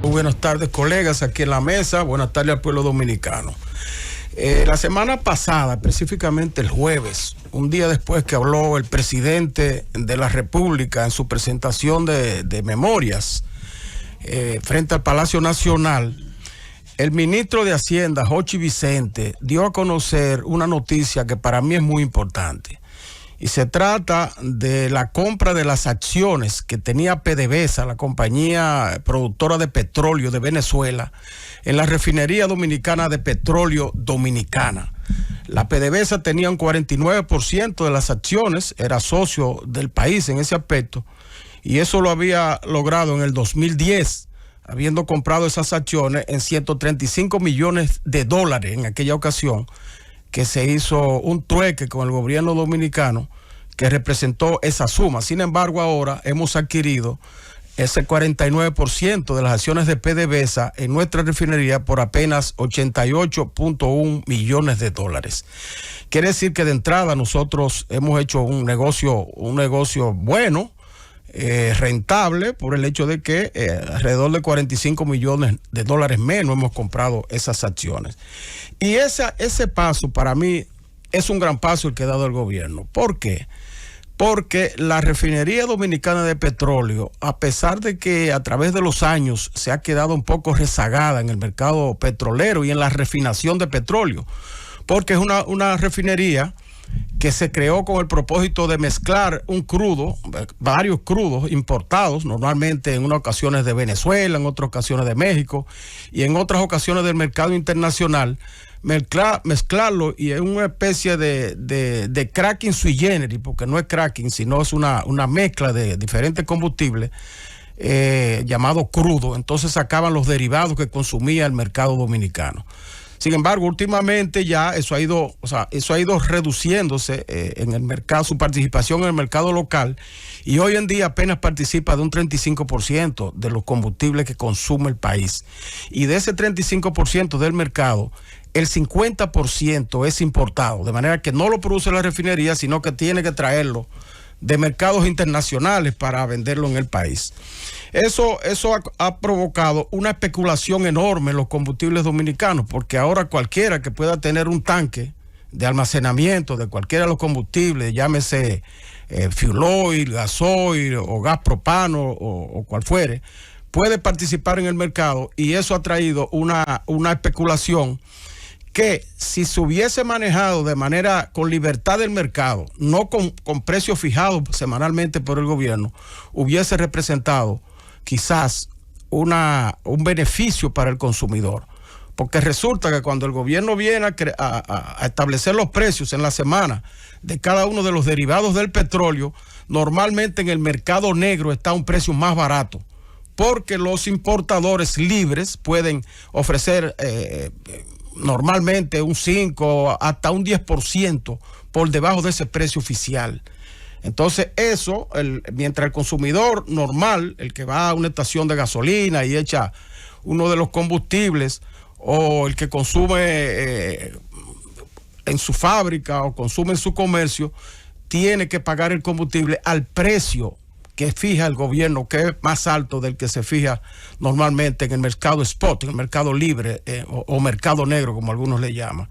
Muy buenas tardes, colegas, aquí en la mesa. Buenas tardes al pueblo dominicano. La semana pasada, específicamente el jueves, un día después que habló el presidente de la República en su presentación de memorias frente al Palacio Nacional, el ministro de Hacienda, Jochi Vicente, dio a conocer una noticia que para mí es muy importante. Y se trata de la compra de las acciones que tenía PDVSA, la compañía productora de petróleo de Venezuela, en la refinería dominicana de petróleo Dominicana. La PDVSA tenía un 49% de las acciones, era socio del país en ese aspecto, y eso lo había logrado en el 2010, habiendo comprado esas acciones en $135 millones en aquella ocasión, que se hizo un trueque con el gobierno dominicano que representó esa suma. Sin embargo, ahora hemos adquirido ese 49% de las acciones de PDVSA en nuestra refinería por apenas $88.1 millones. Quiere decir que de entrada nosotros hemos hecho un negocio bueno, rentable, por el hecho de que alrededor de $45 millones menos hemos comprado esas acciones. Y ese paso para mí es un gran paso el que ha dado el gobierno. ¿Por qué? Porque la refinería dominicana de petróleo, a pesar de que a través de los años se ha quedado un poco rezagada en el mercado petrolero y en la refinación de petróleo, porque es una refinería que se creó con el propósito de mezclar un crudo, varios crudos importados, normalmente en unas ocasiones de Venezuela, en otras ocasiones de México y en otras ocasiones del mercado internacional, mezclarlo y es una especie de cracking sui generis, porque no es cracking, sino es una mezcla de diferentes combustibles llamado crudo. Entonces sacaban los derivados que consumía el mercado dominicano. Sin embargo, últimamente ya eso ha ido reduciéndose en el mercado, su participación en el mercado local, y hoy en día apenas participa de un 35% de los combustibles que consume el país. Y de ese 35% del mercado, el 50% es importado, de manera que no lo produce la refinería, sino que tiene que traerlo de mercados internacionales para venderlo en el país. Eso ha provocado una especulación enorme en los combustibles dominicanos, porque ahora cualquiera que pueda tener un tanque de almacenamiento de cualquiera de los combustibles, llámese fuel oil, gasoil o gas propano o cual fuere, puede participar en el mercado, y eso ha traído una especulación que, si se hubiese manejado de manera con libertad del mercado, no con precios fijados semanalmente por el gobierno, hubiese representado quizás un beneficio para el consumidor. Porque resulta que cuando el gobierno viene a establecer los precios en la semana de cada uno de los derivados del petróleo, normalmente en el mercado negro está un precio más barato, porque los importadores libres pueden ofrecer normalmente un 5 hasta un 10% por debajo de ese precio oficial. Entonces eso, mientras el consumidor normal, el que va a una estación de gasolina y echa uno de los combustibles, o el que consume en su fábrica o consume en su comercio, tiene que pagar el combustible al precio que fija el gobierno, que es más alto del que se fija normalmente en el mercado spot, en el mercado libre o mercado negro, como algunos le llaman.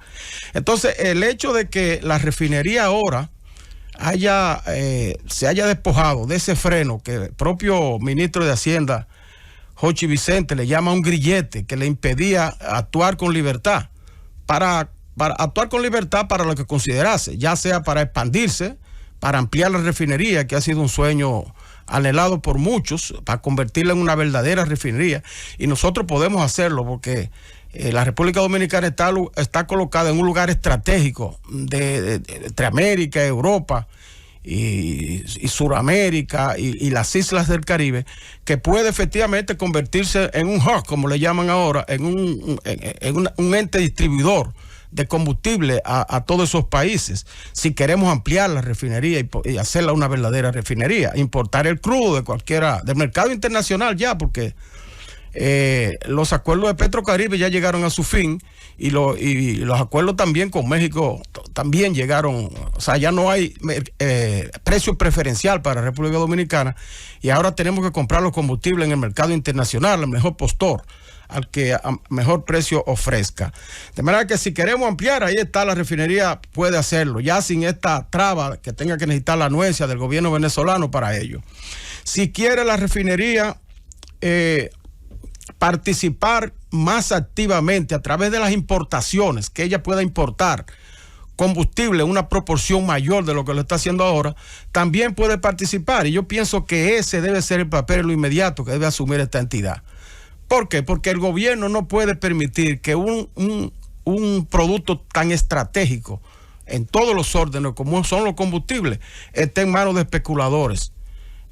Entonces, el hecho de que la refinería ahora se haya despojado de ese freno que el propio ministro de Hacienda, Jochi Vicente, le llama un grillete que le impedía actuar con libertad, para actuar con libertad para lo que considerase, ya sea para expandirse, para ampliar la refinería, que ha sido un sueño anhelado por muchos, para convertirla en una verdadera refinería, y nosotros podemos hacerlo porque la República Dominicana está colocada en un lugar estratégico entre América, Europa y Suramérica y las islas del Caribe, que puede efectivamente convertirse en un hub, como le llaman ahora, en un ente distribuidor de combustible a todos esos países, si queremos ampliar la refinería y hacerla una verdadera refinería, importar el crudo del mercado internacional ya, porque Los acuerdos de Petrocaribe ya llegaron a su fin y los acuerdos también con México también llegaron, o sea, ya no hay precio preferencial para la República Dominicana y ahora tenemos que comprar los combustibles en el mercado internacional, el mejor postor, al que a mejor precio ofrezca. De manera que si queremos ampliar, ahí está, la refinería puede hacerlo, ya sin esta traba que tenga que necesitar la anuencia del gobierno venezolano para ello. Si quiere la refinería participar más activamente a través de las importaciones, que ella pueda importar combustible en una proporción mayor de lo que lo está haciendo ahora, también puede participar. Y yo pienso que ese debe ser el papel en lo inmediato que debe asumir esta entidad. ¿Por qué? Porque el gobierno no puede permitir que un producto tan estratégico en todos los órdenes como son los combustibles esté en manos de especuladores.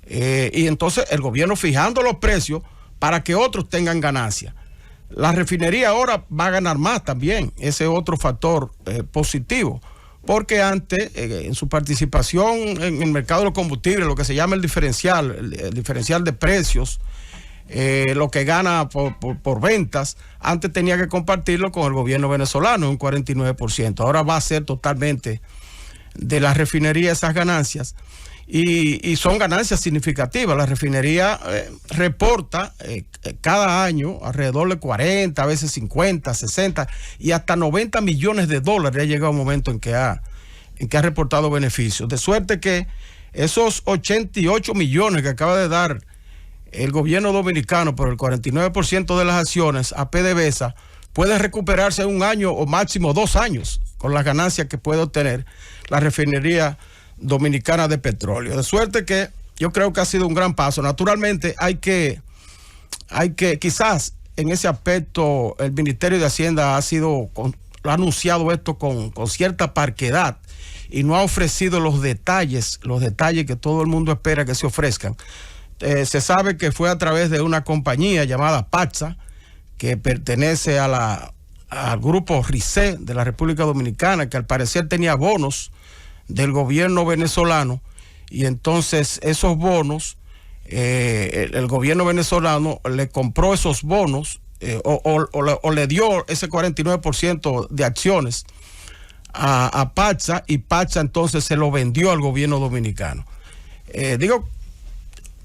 Y entonces el gobierno fijando los precios para que otros tengan ganancia. La refinería ahora va a ganar más también, ese es otro factor positivo, porque antes en su participación en el mercado de los combustibles, lo que se llama el diferencial de precios, lo que gana por ventas, antes tenía que compartirlo con el gobierno venezolano, un 49%. Ahora va a ser totalmente de la refinería esas ganancias. Y son ganancias significativas. La refinería reporta cada año alrededor de 40, a veces 50, 60 y hasta 90 millones de dólares. Ha llegado un momento en que ha reportado beneficios. De suerte que esos 88 millones que acaba de dar el gobierno dominicano por el 49% de las acciones a PDVSA puede recuperarse en un año o máximo 2 años con las ganancias que puede obtener la refinería dominicana de petróleo. De suerte que yo creo que ha sido un gran paso. Naturalmente hay que quizás en ese aspecto el Ministerio de Hacienda ha anunciado esto con cierta parquedad y no ha ofrecido los detalles que todo el mundo espera que se ofrezcan. Se sabe que fue a través de una compañía llamada PATSA, que pertenece al grupo RICE de la República Dominicana, que al parecer tenía bonos del gobierno venezolano, y entonces esos bonos, el gobierno venezolano le compró esos bonos o le dio ese 49% de acciones a PATSA, y PATSA entonces se lo vendió al gobierno dominicano.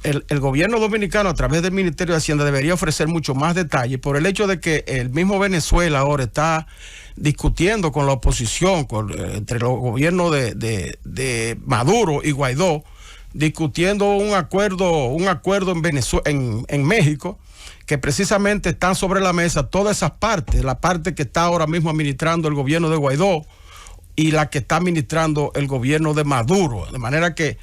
El gobierno dominicano a través del Ministerio de Hacienda debería ofrecer mucho más detalle por el hecho de que el mismo Venezuela ahora está discutiendo con la oposición, entre los gobiernos de Maduro y Guaidó, discutiendo un acuerdo en México, que precisamente están sobre la mesa todas esas partes, la parte que está ahora mismo administrando el gobierno de Guaidó y la que está administrando el gobierno de Maduro, de manera que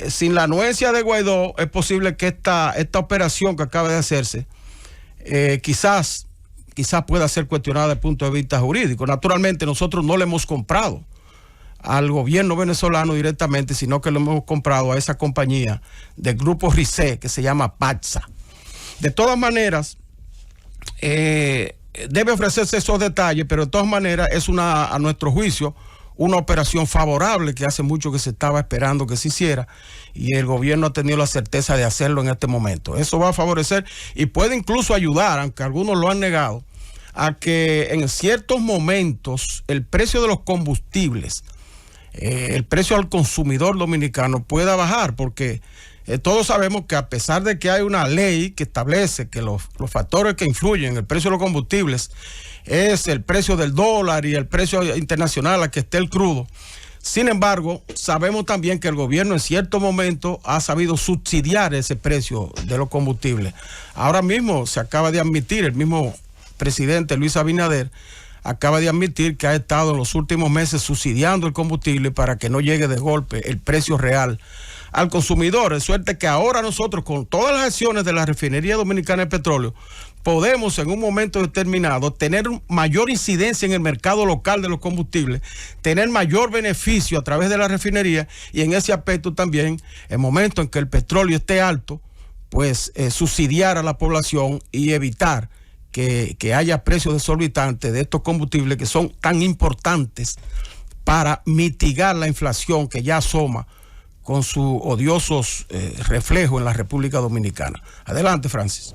sin la anuencia de Guaidó es posible que esta operación que acaba de hacerse quizás pueda ser cuestionada desde el punto de vista jurídico. Naturalmente nosotros no le hemos comprado al gobierno venezolano directamente, sino que lo hemos comprado a esa compañía del grupo RICE que se llama PATSA. De todas maneras, debe ofrecerse esos detalles, pero de todas maneras es a nuestro juicio, una operación favorable que hace mucho que se estaba esperando que se hiciera, y el gobierno ha tenido la certeza de hacerlo en este momento. Eso va a favorecer y puede incluso ayudar, aunque algunos lo han negado, a que en ciertos momentos el precio de los combustibles, el precio al consumidor dominicano pueda bajar, porque todos sabemos que a pesar de que hay una ley que establece que los factores que influyen en el precio de los combustibles es el precio del dólar y el precio internacional a que esté el crudo, sin embargo, sabemos también que el gobierno en cierto momento ha sabido subsidiar ese precio de los combustibles. Ahora mismo se acaba de admitir, el mismo presidente Luis Abinader acaba de admitir que ha estado en los últimos meses subsidiando el combustible para que no llegue de golpe el precio real al consumidor, de suerte que ahora nosotros, con todas las acciones de la Refinería Dominicana de Petróleo, podemos en un momento determinado tener mayor incidencia en el mercado local de los combustibles, tener mayor beneficio a través de la refinería, y en ese aspecto también, el momento en que el petróleo esté alto, pues subsidiar a la población y evitar que haya precios desorbitantes de estos combustibles que son tan importantes para mitigar la inflación que ya asoma con sus odiosos reflejos en la República Dominicana. Adelante, Francis.